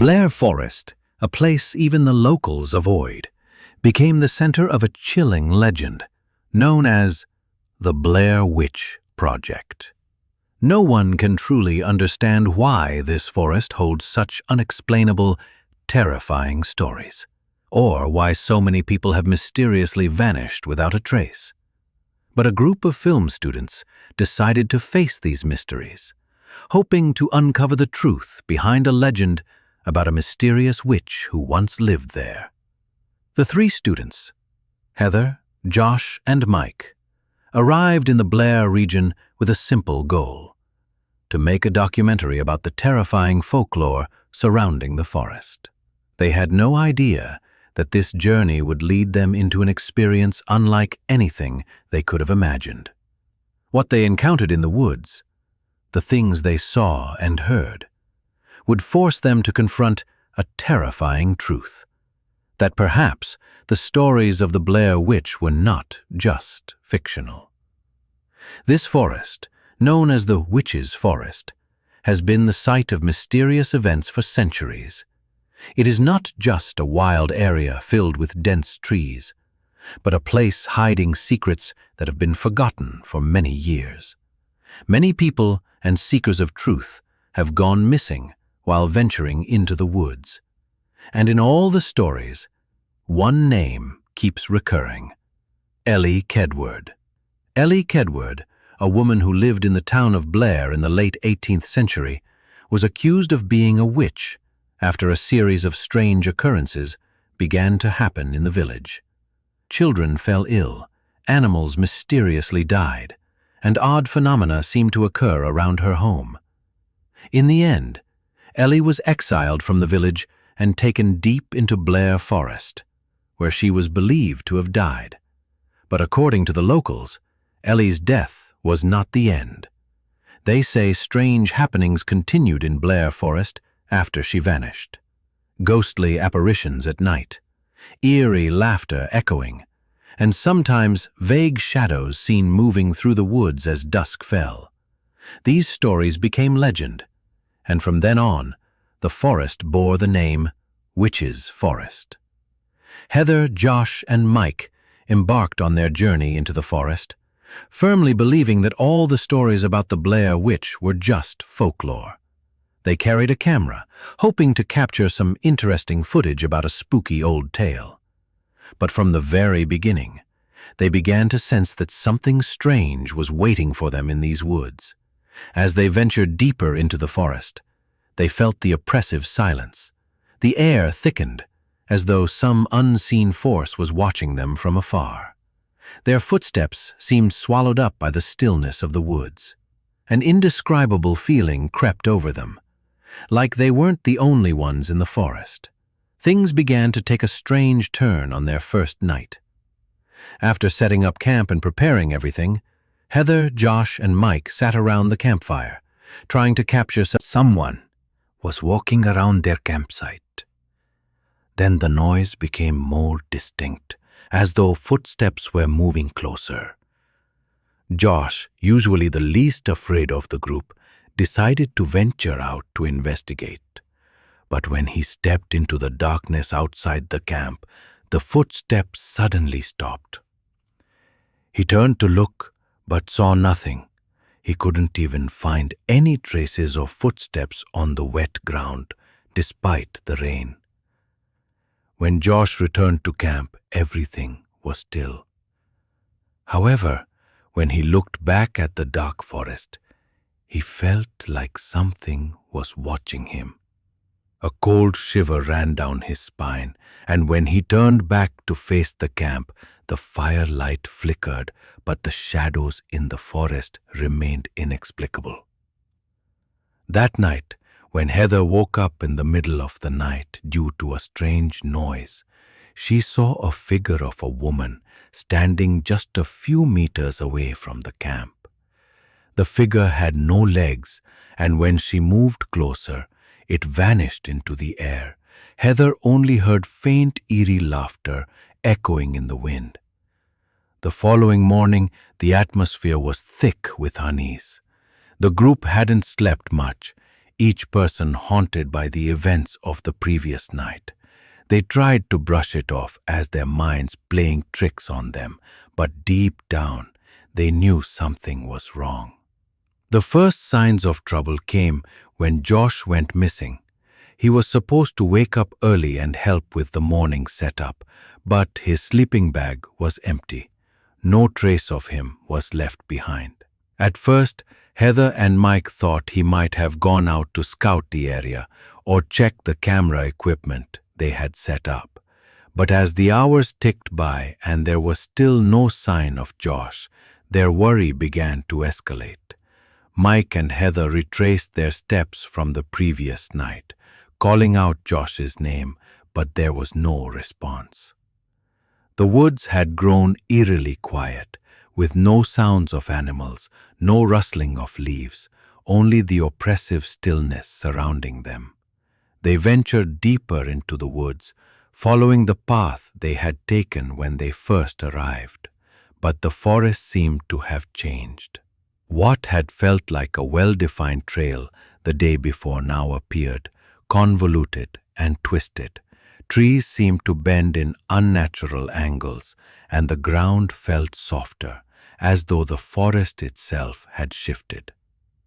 Blair Forest, a place even the locals avoid, became the center of a chilling legend known as the Blair Witch Project. No one can truly understand why this forest holds such unexplainable, terrifying stories, or why so many people have mysteriously vanished without a trace. But a group of film students decided to face these mysteries, hoping to uncover the truth behind a legend about a mysterious witch who once lived there. The three students, Heather, Josh, and Mike, arrived in the Blair region with a simple goal: to make a documentary about the terrifying folklore surrounding the forest. They had no idea that this journey would lead them into an experience unlike anything they could have imagined. What they encountered in the woods, the things they saw and heard, would force them to confront a terrifying truth: that perhaps the stories of the Blair Witch were not just fictional. This forest, known as the Witch's Forest, has been the site of mysterious events for centuries. It is not just a wild area filled with dense trees, but a place hiding secrets that have been forgotten for many years. Many people and seekers of truth have gone missing while venturing into the woods. And in all the stories, one name keeps recurring: Ellie Kedward. Ellie Kedward, a woman who lived in the town of Blair in the late 18th century, was accused of being a witch after a series of strange occurrences began to happen in the village. Children fell ill, animals mysteriously died, and odd phenomena seemed to occur around her home. In the end, Ellie was exiled from the village and taken deep into Blair Forest, where she was believed to have died. But according to the locals, Ellie's death was not the end. They say strange happenings continued in Blair Forest after she vanished. Ghostly apparitions at night, eerie laughter echoing, and sometimes vague shadows seen moving through the woods as dusk fell. These stories became legend, and from then on, the forest bore the name Witch's Forest. Heather, Josh, and Mike embarked on their journey into the forest, firmly believing that all the stories about the Blair Witch were just folklore. They carried a camera, hoping to capture some interesting footage about a spooky old tale. But from the very beginning, they began to sense that something strange was waiting for them in these woods. As they ventured deeper into the forest, they felt the oppressive silence. The air thickened, as though some unseen force was watching them from afar. Their footsteps seemed swallowed up by the stillness of the woods. An indescribable feeling crept over them, like they weren't the only ones in the forest. Things began to take a strange turn on their first night. After setting up camp and preparing everything, Heather, Josh, and Mike sat around the campfire, trying to capture someone was walking around their campsite. Then the noise became more distinct, as though footsteps were moving closer. Josh, usually the least afraid of the group, decided to venture out to investigate. But when he stepped into the darkness outside the camp, the footsteps suddenly stopped. He turned to look, but saw nothing. He couldn't even find any traces of footsteps on the wet ground, despite the rain. When Josh returned to camp, everything was still. However, when he looked back at the dark forest, he felt like something was watching him. A cold shiver ran down his spine, and when he turned back to face the camp, the firelight flickered, but the shadows in the forest remained inexplicable. That night, when Heather woke up in the middle of the night due to a strange noise, she saw a figure of a woman standing just a few meters away from the camp. The figure had no legs, and when she moved closer, it vanished into the air. Heather only heard faint, eerie laughter echoing in the wind. The following morning, the atmosphere was thick with unease. The group hadn't slept much, each person haunted by the events of the previous night. They tried to brush it off as their minds playing tricks on them, but deep down, they knew something was wrong. The first signs of trouble came when Josh went missing. He was supposed to wake up early and help with the morning setup, but his sleeping bag was empty. No trace of him was left behind. At first, Heather and Mike thought he might have gone out to scout the area or check the camera equipment they had set up. But as the hours ticked by and there was still no sign of Josh, their worry began to escalate. Mike and Heather retraced their steps from the previous night, calling out Josh's name, but there was no response. The woods had grown eerily quiet, with no sounds of animals, no rustling of leaves, only the oppressive stillness surrounding them. They ventured deeper into the woods, following the path they had taken when they first arrived. But the forest seemed to have changed. What had felt like a well-defined trail the day before now appeared, convoluted and twisted. Trees seemed to bend in unnatural angles, and the ground felt softer, as though the forest itself had shifted.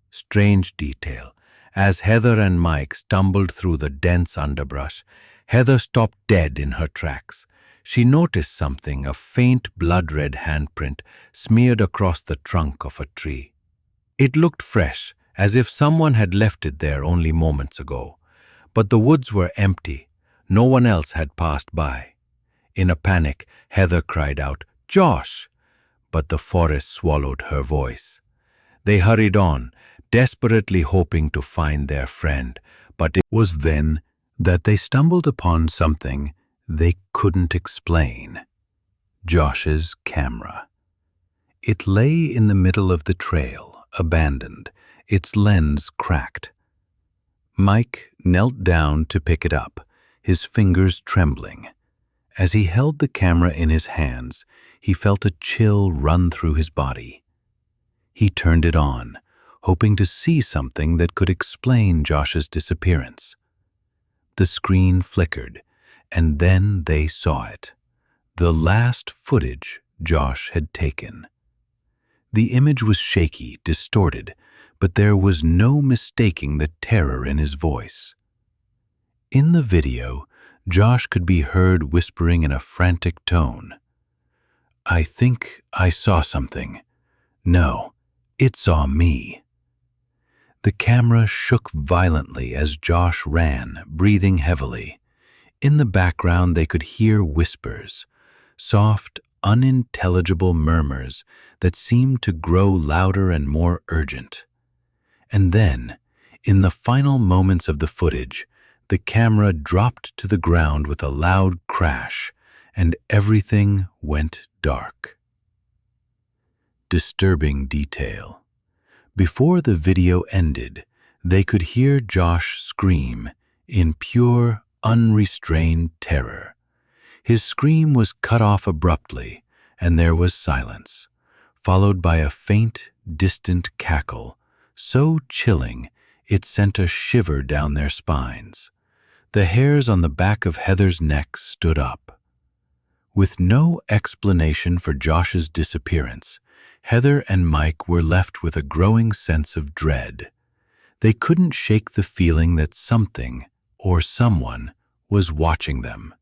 Strange detail. As Heather and Mike stumbled through the dense underbrush, Heather stopped dead in her tracks. She noticed something, a faint blood-red handprint smeared across the trunk of a tree. It looked fresh, as if someone had left it there only moments ago. But the woods were empty. No one else had passed by. In a panic, Heather cried out, "Josh!" But the forest swallowed her voice. They hurried on, desperately hoping to find their friend, but it was then that they stumbled upon something they couldn't explain. Josh's camera. It lay in the middle of the trail, abandoned, its lens cracked. Mike knelt down to pick it up, his fingers trembling. As he held the camera in his hands, he felt a chill run through his body. He turned it on, hoping to see something that could explain Josh's disappearance. The screen flickered, and then they saw it. The last footage Josh had taken. The image was shaky, distorted, but there was no mistaking the terror in his voice. In the video, Josh could be heard whispering in a frantic tone, "I think I saw something. No, it saw me." The camera shook violently as Josh ran, breathing heavily. In the background they could hear whispers, soft, unintelligible murmurs that seemed to grow louder and more urgent. And then, in the final moments of the footage, the camera dropped to the ground with a loud crash, and everything went dark. Disturbing detail. Before the video ended, they could hear Josh scream in pure, unrestrained terror. His scream was cut off abruptly, and there was silence, followed by a faint, distant cackle, so chilling it sent a shiver down their spines. The hairs on the back of Heather's neck stood up. With no explanation for Josh's disappearance, Heather and Mike were left with a growing sense of dread. They couldn't shake the feeling that something, or someone, was watching them.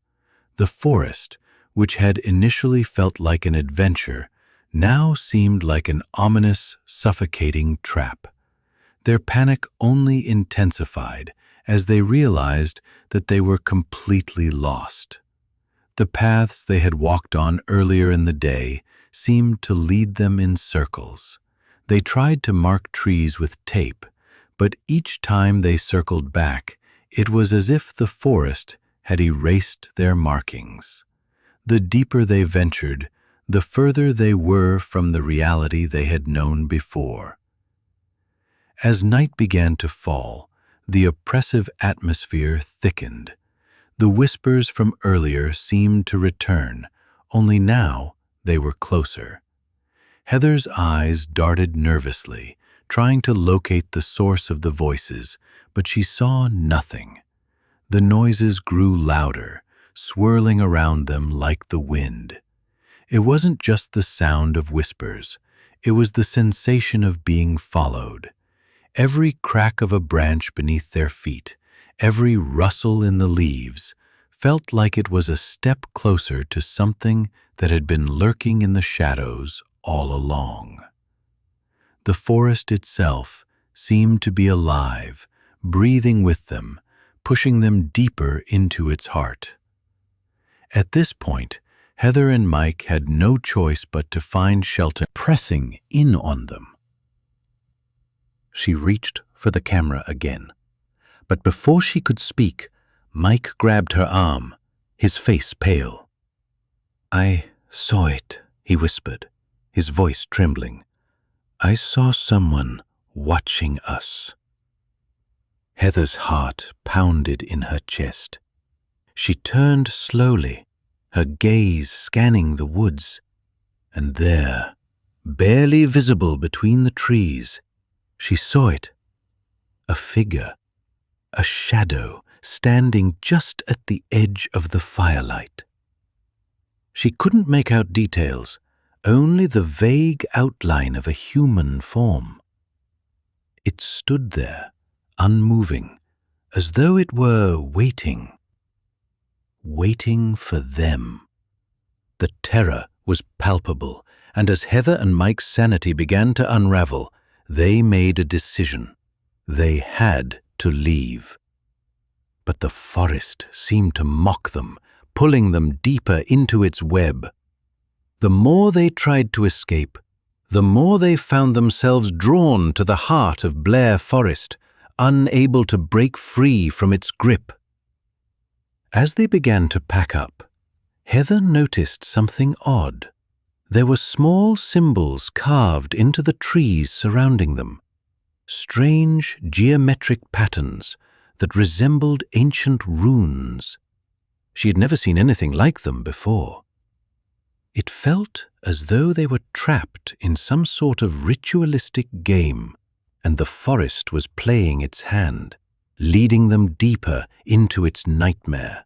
The forest, which had initially felt like an adventure, now seemed like an ominous, suffocating trap. Their panic only intensified as they realized that they were completely lost. The paths they had walked on earlier in the day seemed to lead them in circles. They tried to mark trees with tape, but each time they circled back, it was as if the forest had erased their markings. The deeper they ventured, the further they were from the reality they had known before. As night began to fall, the oppressive atmosphere thickened. The whispers from earlier seemed to return, only now they were closer. Heather's eyes darted nervously, trying to locate the source of the voices, but she saw nothing. The noises grew louder, swirling around them like the wind. It wasn't just the sound of whispers. It was the sensation of being followed. Every crack of a branch beneath their feet, every rustle in the leaves, felt like it was a step closer to something that had been lurking in the shadows all along. The forest itself seemed to be alive, breathing with them, pushing them deeper into its heart. At this point, Heather and Mike had no choice but to find shelter, pressing in on them. She reached for the camera again. But before she could speak, Mike grabbed her arm, his face pale. "I saw it," he whispered, his voice trembling. "I saw someone watching us." Heather's heart pounded in her chest. She turned slowly, her gaze scanning the woods, and there, barely visible between the trees, she saw it. A figure, a shadow, standing just at the edge of the firelight. She couldn't make out details, only the vague outline of a human form. It stood there, unmoving, as though it were waiting for them. The terror was palpable, and as Heather and Mike's sanity began to unravel, they made a decision. They had to leave. But the forest seemed to mock them, pulling them deeper into its web. The more they tried to escape, the more they found themselves drawn to the heart of Blair Forest, unable to break free from its grip. As they began to pack up, Heather noticed something odd. There were small symbols carved into the trees surrounding them, strange geometric patterns that resembled ancient runes. She had never seen anything like them before. It felt as though they were trapped in some sort of ritualistic game, and the forest was playing its hand, leading them deeper into its nightmare.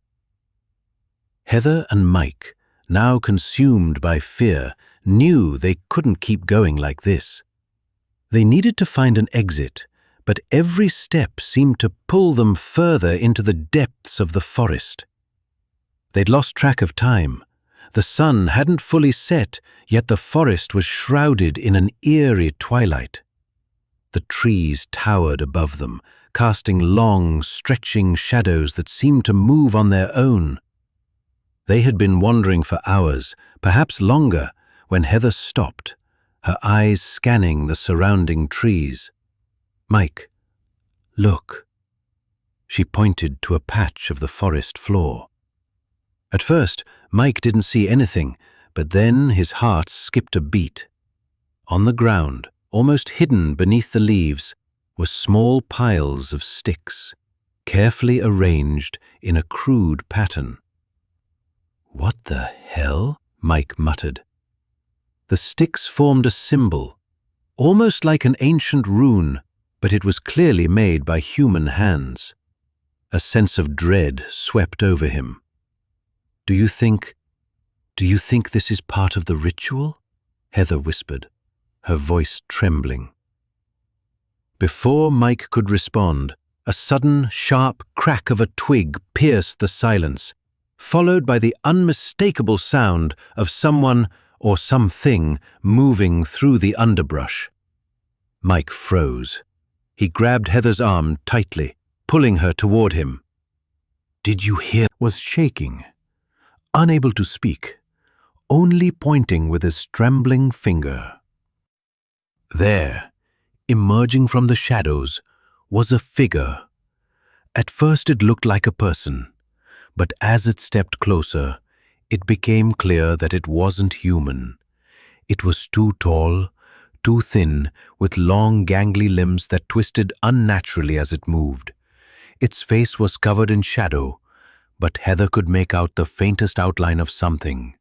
Heather and Mike, now consumed by fear, knew they couldn't keep going like this. They needed to find an exit, but every step seemed to pull them further into the depths of the forest. They'd lost track of time. The sun hadn't fully set, yet the forest was shrouded in an eerie twilight. The trees towered above them, casting long, stretching shadows that seemed to move on their own. They had been wandering for hours, perhaps longer, when Heather stopped, her eyes scanning the surrounding trees. "Mike, look." She pointed to a patch of the forest floor. At first, Mike didn't see anything, but then his heart skipped a beat. On the ground, almost hidden beneath the leaves, were small piles of sticks, carefully arranged in a crude pattern. "What the hell?" Mike muttered. The sticks formed a symbol, almost like an ancient rune, but it was clearly made by human hands. A sense of dread swept over him. Do you think this is part of the ritual?" Heather whispered, her voice trembling. Before Mike could respond, a sudden, sharp crack of a twig pierced the silence, followed by the unmistakable sound of someone or something moving through the underbrush. Mike froze. He grabbed Heather's arm tightly, pulling her toward him. "Did you hear?" Was shaking, unable to speak, only pointing with his trembling finger. There, emerging from the shadows, was a figure. At first it looked like a person, but as it stepped closer, it became clear that it wasn't human. It was too tall, too thin, with long gangly limbs that twisted unnaturally as it moved. Its face was covered in shadow, but Heather could make out the faintest outline of something.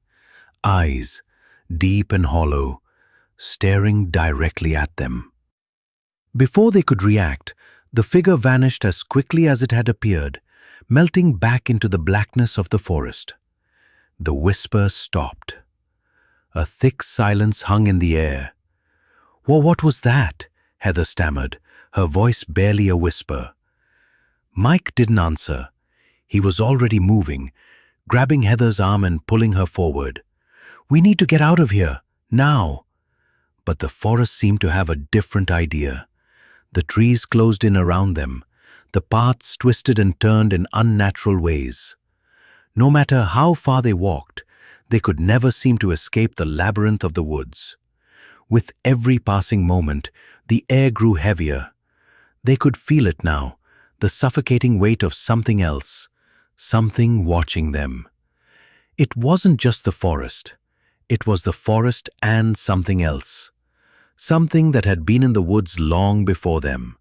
Eyes, deep and hollow, staring directly at them. Before they could react, the figure vanished as quickly as it had appeared, melting back into the blackness of the forest. The whisper stopped. A thick silence hung in the air. "Well, what was that?" Heather stammered, her voice barely a whisper. Mike didn't answer. He was already moving, grabbing Heather's arm and pulling her forward. "We need to get out of here, now." But the forest seemed to have a different idea. The trees closed in around them. The paths twisted and turned in unnatural ways. No matter how far they walked, they could never seem to escape the labyrinth of the woods. With every passing moment, the air grew heavier. They could feel it now, the suffocating weight of something else, something watching them. It wasn't just the forest. It was the forest and something else. Something that had been in the woods long before them.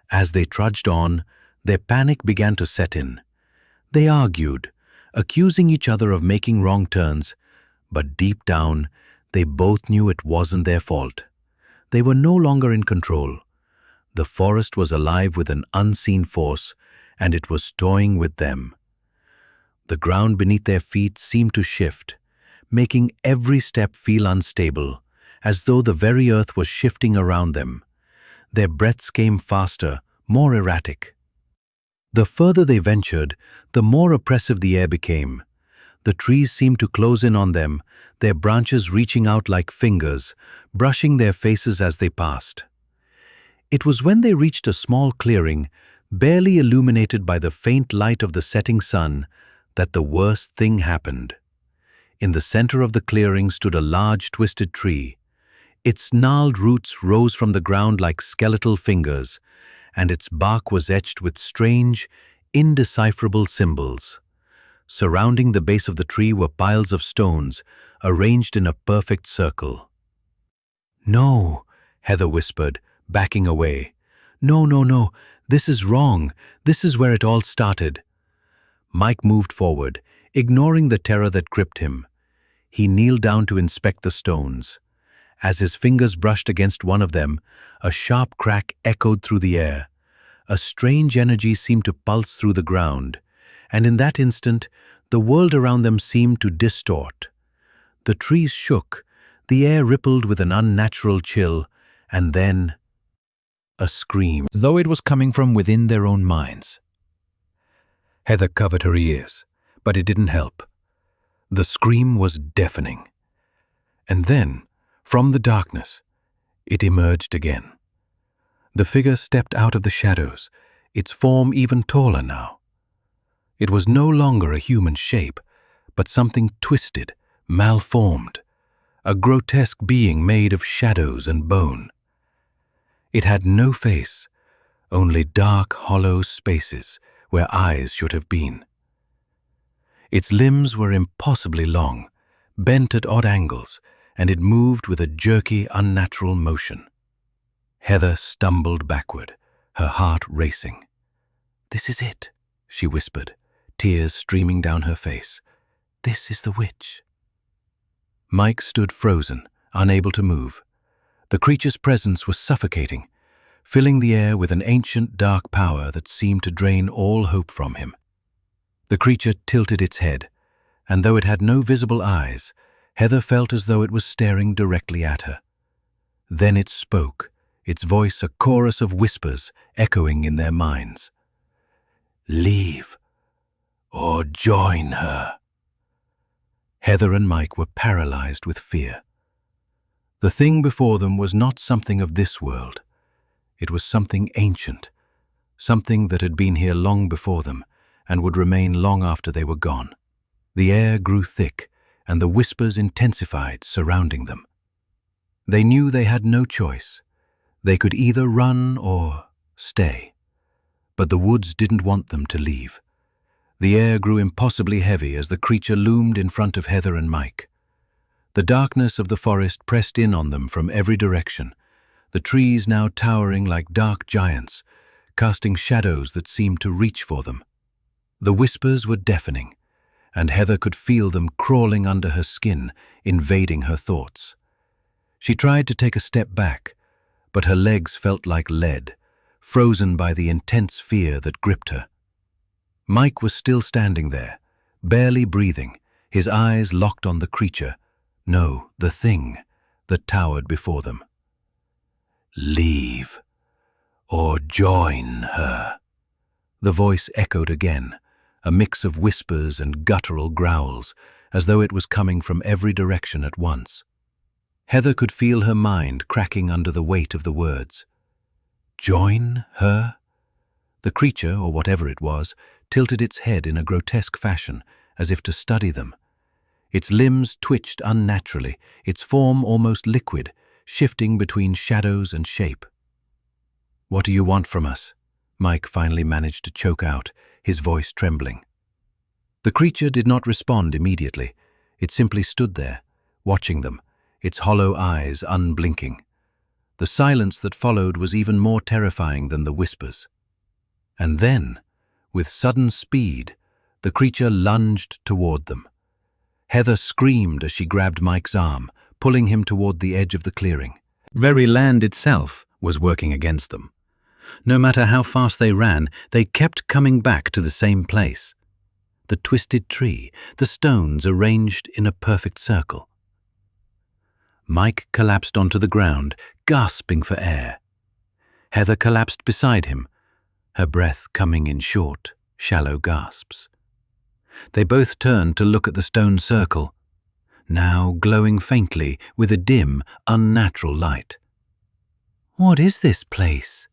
As they trudged on, their panic began to set in. They argued, accusing each other of making wrong turns, but deep down, they both knew it wasn't their fault. They were no longer in control. The forest was alive with an unseen force, and it was toying with them. The ground beneath their feet seemed to shift, making every step feel unstable, as though the very earth was shifting around them. Their breaths came faster, more erratic. The further they ventured, the more oppressive the air became. The trees seemed to close in on them, their branches reaching out like fingers, brushing their faces as they passed. It was when they reached a small clearing, barely illuminated by the faint light of the setting sun, that the worst thing happened. In the center of the clearing stood a large twisted tree. Its gnarled roots rose from the ground like skeletal fingers, and its bark was etched with strange, indecipherable symbols. Surrounding the base of the tree were piles of stones, arranged in a perfect circle. "No," Heather whispered, backing away. "No, no, no, this is wrong. This is where it all started." Mike moved forward, ignoring the terror that gripped him. He kneeled down to inspect the stones. As his fingers brushed against one of them, a sharp crack echoed through the air. A strange energy seemed to pulse through the ground, and in that instant, the world around them seemed to distort. The trees shook, the air rippled with an unnatural chill, and then a scream, though it was coming from within their own minds. Heather covered her ears, but it didn't help. The scream was deafening. And then, from the darkness, it emerged again. The figure stepped out of the shadows, its form even taller now. It was no longer a human shape, but something twisted, malformed, a grotesque being made of shadows and bone. It had no face, only dark, hollow spaces where eyes should have been. Its limbs were impossibly long, bent at odd angles, and it moved with a jerky, unnatural motion. Heather stumbled backward, her heart racing. "This is it," she whispered, tears streaming down her face. "This is the witch." Mike stood frozen, unable to move. The creature's presence was suffocating, filling the air with an ancient dark power that seemed to drain all hope from him. The creature tilted its head, and though it had no visible eyes, Heather felt as though it was staring directly at her. Then it spoke, its voice a chorus of whispers echoing in their minds. "Leave, or join her." Heather and Mike were paralyzed with fear. The thing before them was not something of this world. It was something ancient, something that had been here long before them and would remain long after they were gone. The air grew thick, and the whispers intensified, surrounding them. They knew they had no choice. They could either run or stay. But the woods didn't want them to leave. The air grew impossibly heavy as the creature loomed in front of Heather and Mike. The darkness of the forest pressed in on them from every direction, the trees now towering like dark giants, casting shadows that seemed to reach for them. The whispers were deafening, and Heather could feel them crawling under her skin, invading her thoughts. She tried to take a step back, but her legs felt like lead, frozen by the intense fear that gripped her. Mike was still standing there, barely breathing, his eyes locked on the creature, no, the thing, that towered before them. "Leave, or join her," the voice echoed again, a mix of whispers and guttural growls, as though it was coming from every direction at once. Heather could feel her mind cracking under the weight of the words. Join her? The creature, or whatever it was, tilted its head in a grotesque fashion, as if to study them. Its limbs twitched unnaturally, its form almost liquid, shifting between shadows and shape. "What do you want from us?" Mike finally managed to choke out, his voice trembling. The creature did not respond immediately. It simply stood there, watching them, its hollow eyes unblinking. The silence that followed was even more terrifying than the whispers. And then, with sudden speed, the creature lunged toward them. Heather screamed as she grabbed Mike's arm, pulling him toward the edge of the clearing. Very land itself was working against them. No matter how fast they ran, they kept coming back to the same place. The twisted tree, the stones arranged in a perfect circle. Mike collapsed onto the ground, gasping for air. Heather collapsed beside him, her breath coming in short, shallow gasps. They both turned to look at the stone circle, now glowing faintly with a dim, unnatural light. "What is this place?"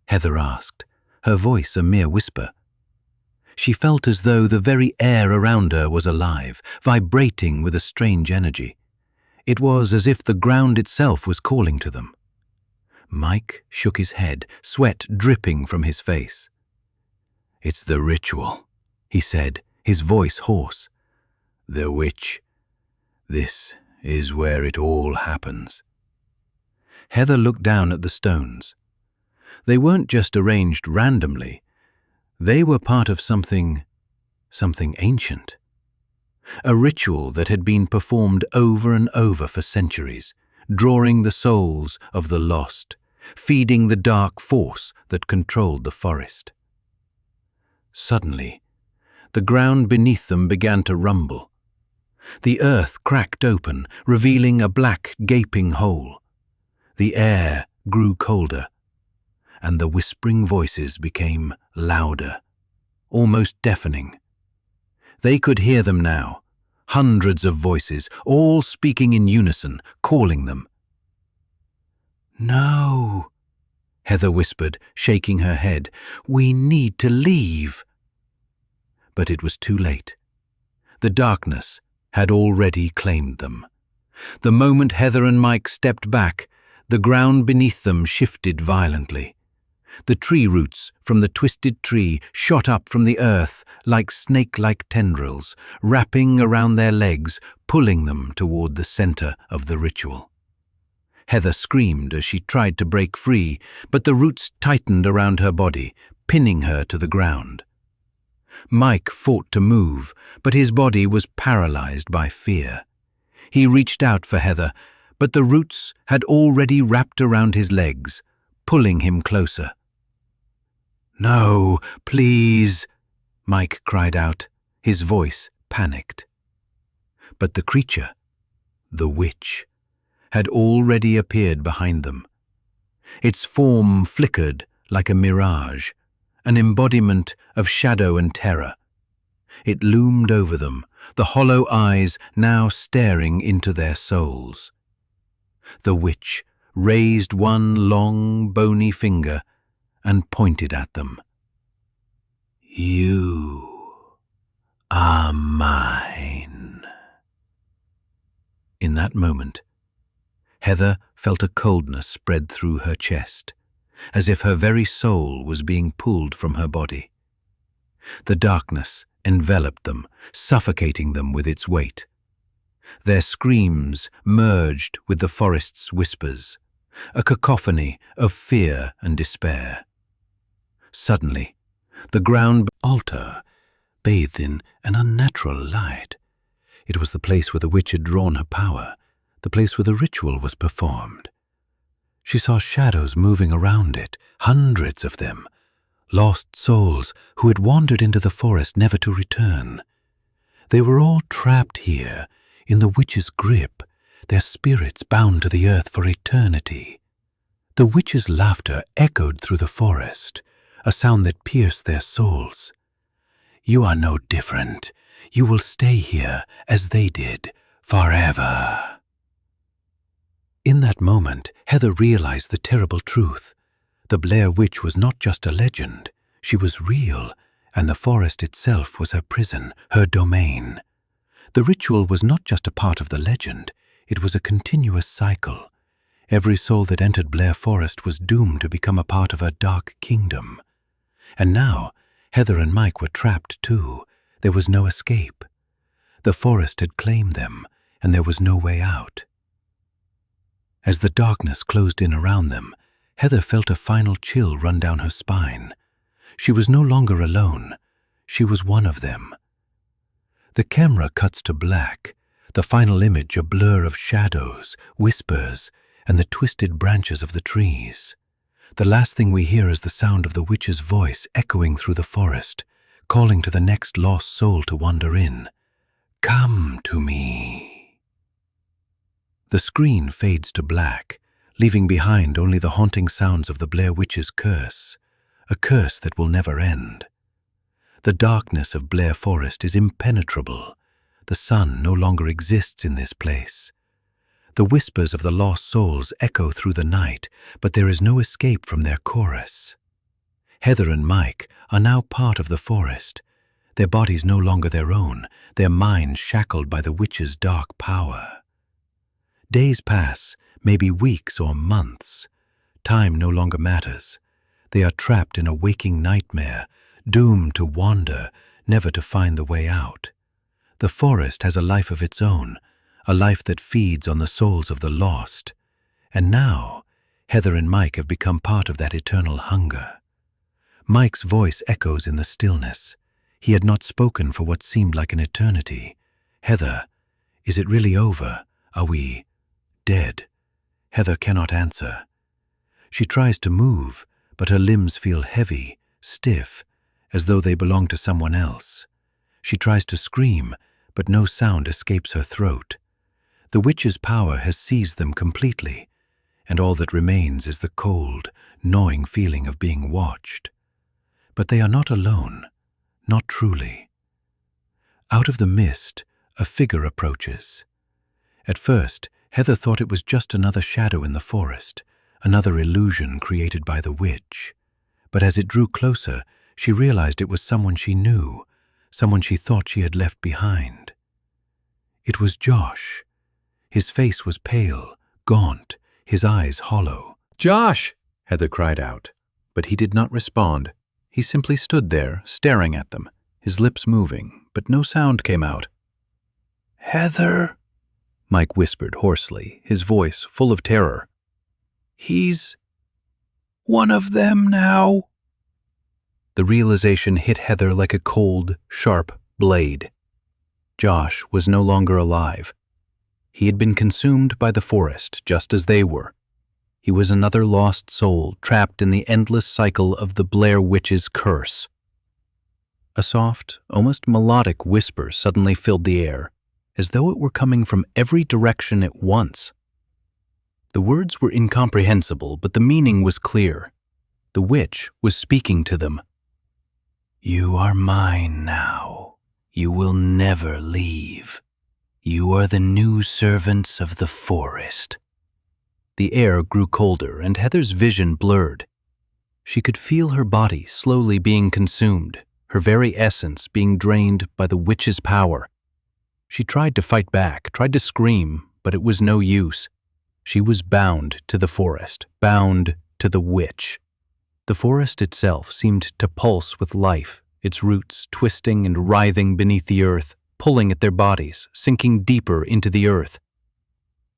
Heather asked, her voice a mere whisper. She felt as though the very air around her was alive, vibrating with a strange energy. It was as if the ground itself was calling to them. Mike shook his head, sweat dripping from his face. "It's the ritual," he said, his voice hoarse. "The witch. This is where it all happens." Heather looked down at the stones. They weren't just arranged randomly. They were part of something ancient. A ritual that had been performed over and over for centuries, drawing the souls of the lost, feeding the dark force that controlled the forest. Suddenly, the ground beneath them began to rumble. The earth cracked open, revealing a black, gaping hole. The air grew colder, and the whispering voices became louder, almost deafening. They could hear them now, hundreds of voices, all speaking in unison, calling them. "No," Heather whispered, shaking her head. "We need to leave." But it was too late. The darkness had already claimed them. The moment Heather and Mike stepped back, the ground beneath them shifted violently. The tree roots from the twisted tree shot up from the earth like snake-like tendrils, wrapping around their legs, pulling them toward the center of the ritual. Heather screamed as she tried to break free, but the roots tightened around her body, pinning her to the ground. Mike fought to move, but his body was paralyzed by fear. He reached out for Heather, but the roots had already wrapped around his legs, pulling him closer. "No, please," Mike cried out, his voice panicked. But the creature, the witch, had already appeared behind them. Its form flickered like a mirage, an embodiment of shadow and terror. It loomed over them, the hollow eyes now staring into their souls. The witch raised one long, bony finger and pointed at them. "You are mine." In that moment, Heather felt a coldness spread through her chest, as if her very soul was being pulled from her body. The darkness enveloped them, suffocating them with its weight. Their screams merged with the forest's whispers, a cacophony of fear and despair. Suddenly, the ground altar bathed in an unnatural light. It was the place where the witch had drawn her power, the place where the ritual was performed. She saw shadows moving around it, hundreds of them, lost souls who had wandered into the forest never to return. They were all trapped here, in the witch's grip, their spirits bound to the earth for eternity. The witch's laughter echoed through the forest, a sound that pierced their souls. "You are no different. You will stay here as they did, forever." In that moment, Heather realized the terrible truth. The Blair Witch was not just a legend. She was real, and the forest itself was her prison, her domain. The ritual was not just a part of the legend. It was a continuous cycle. Every soul that entered Blair Forest was doomed to become a part of her dark kingdom. And now, Heather and Mike were trapped too. There was no escape. The forest had claimed them, and there was no way out. As the darkness closed in around them, Heather felt a final chill run down her spine. She was no longer alone. She was one of them. The camera cuts to black, the final image a blur of shadows, whispers, and the twisted branches of the trees. The last thing we hear is the sound of the witch's voice echoing through the forest, calling to the next lost soul to wander in. "Come to me." The screen fades to black, leaving behind only the haunting sounds of the Blair Witch's curse, a curse that will never end. The darkness of Blair Forest is impenetrable. The sun no longer exists in this place. The whispers of the lost souls echo through the night, but there is no escape from their chorus. Heather and Mike are now part of the forest, their bodies no longer their own, their minds shackled by the witch's dark power. Days pass, maybe weeks or months. Time no longer matters. They are trapped in a waking nightmare, doomed to wander, never to find the way out. The forest has a life of its own, a life that feeds on the souls of the lost. And now, Heather and Mike have become part of that eternal hunger. Mike's voice echoes in the stillness. He had not spoken for what seemed like an eternity. "Heather, is it really over? Are we dead?" Heather cannot answer. She tries to move, but her limbs feel heavy, stiff, as though they belong to someone else. She tries to scream, but no sound escapes her throat. The witch's power has seized them completely, and all that remains is the cold, gnawing feeling of being watched. But they are not alone, not truly. Out of the mist, a figure approaches. At first, Heather thought it was just another shadow in the forest, another illusion created by the witch. But as it drew closer, she realized it was someone she knew, someone she thought she had left behind. It was Josh. His face was pale, gaunt, his eyes hollow. "Josh!" Heather cried out, but he did not respond. He simply stood there, staring at them, his lips moving, but no sound came out. "Heather," Mike whispered hoarsely, his voice full of terror. "He's one of them now." The realization hit Heather like a cold, sharp blade. Josh was no longer alive. He had been consumed by the forest, just as they were. He was another lost soul trapped in the endless cycle of the Blair Witch's curse. A soft, almost melodic whisper suddenly filled the air, as though it were coming from every direction at once. The words were incomprehensible, but the meaning was clear. The witch was speaking to them. "You are mine now. You will never leave. You are the new servants of the forest." The air grew colder, and Heather's vision blurred. She could feel her body slowly being consumed, her very essence being drained by the witch's power. She tried to fight back, tried to scream, but it was no use. She was bound to the forest, bound to the witch. The forest itself seemed to pulse with life, its roots twisting and writhing beneath the earth, pulling at their bodies, sinking deeper into the earth.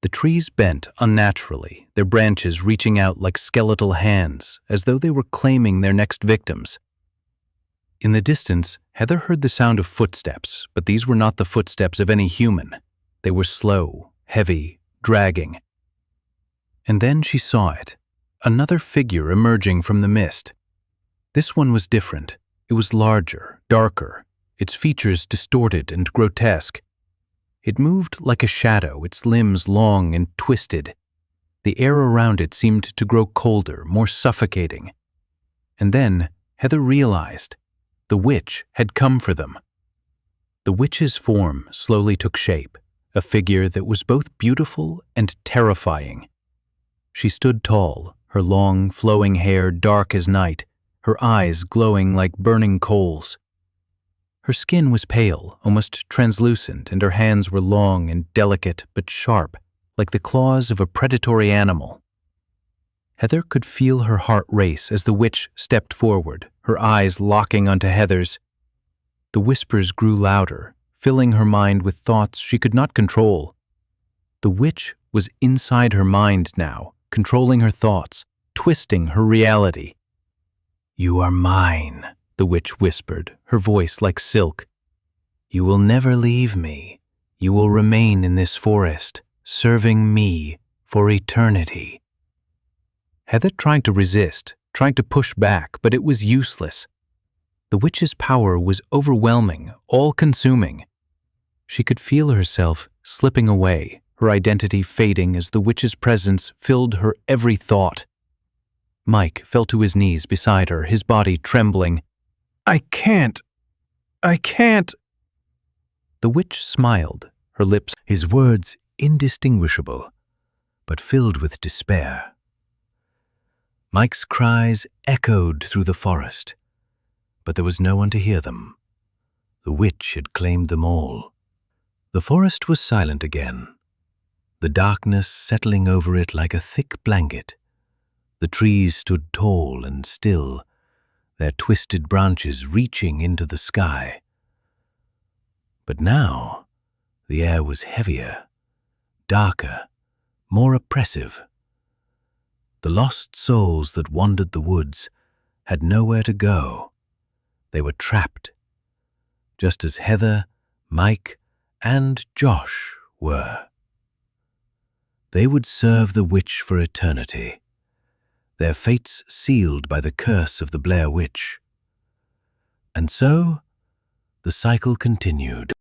The trees bent unnaturally, their branches reaching out like skeletal hands, as though they were claiming their next victims. In the distance, Heather heard the sound of footsteps, but these were not the footsteps of any human. They were slow, heavy, dragging. And then she saw it, another figure emerging from the mist. This one was different. It was larger, darker, its features distorted and grotesque. It moved like a shadow, its limbs long and twisted. The air around it seemed to grow colder, more suffocating. And then Heather realized the witch had come for them. The witch's form slowly took shape, a figure that was both beautiful and terrifying. She stood tall, her long, flowing hair dark as night, her eyes glowing like burning coals. Her skin was pale, almost translucent, and her hands were long and delicate but sharp, like the claws of a predatory animal. Heather could feel her heart race as the witch stepped forward, her eyes locking onto Heather's. The whispers grew louder, filling her mind with thoughts she could not control. The witch was inside her mind now, controlling her thoughts, twisting her reality. "You are mine," the witch whispered, her voice like silk. "You will never leave me. You will remain in this forest, serving me for eternity." Heather tried to resist, tried to push back, but it was useless. The witch's power was overwhelming, all-consuming. She could feel herself slipping away, her identity fading as the witch's presence filled her every thought. Mike fell to his knees beside her, his body trembling. I can't. The witch smiled, her lips, his words indistinguishable, but filled with despair. Mike's cries echoed through the forest, but there was no one to hear them. The witch had claimed them all. The forest was silent again, the darkness settling over it like a thick blanket. The trees stood tall and still, their twisted branches reaching into the sky. But now, the air was heavier, darker, more oppressive. The lost souls that wandered the woods had nowhere to go. They were trapped, just as Heather, Mike, and Josh were. They would serve the witch for eternity, their fates sealed by the curse of the Blair Witch. And so, the cycle continued.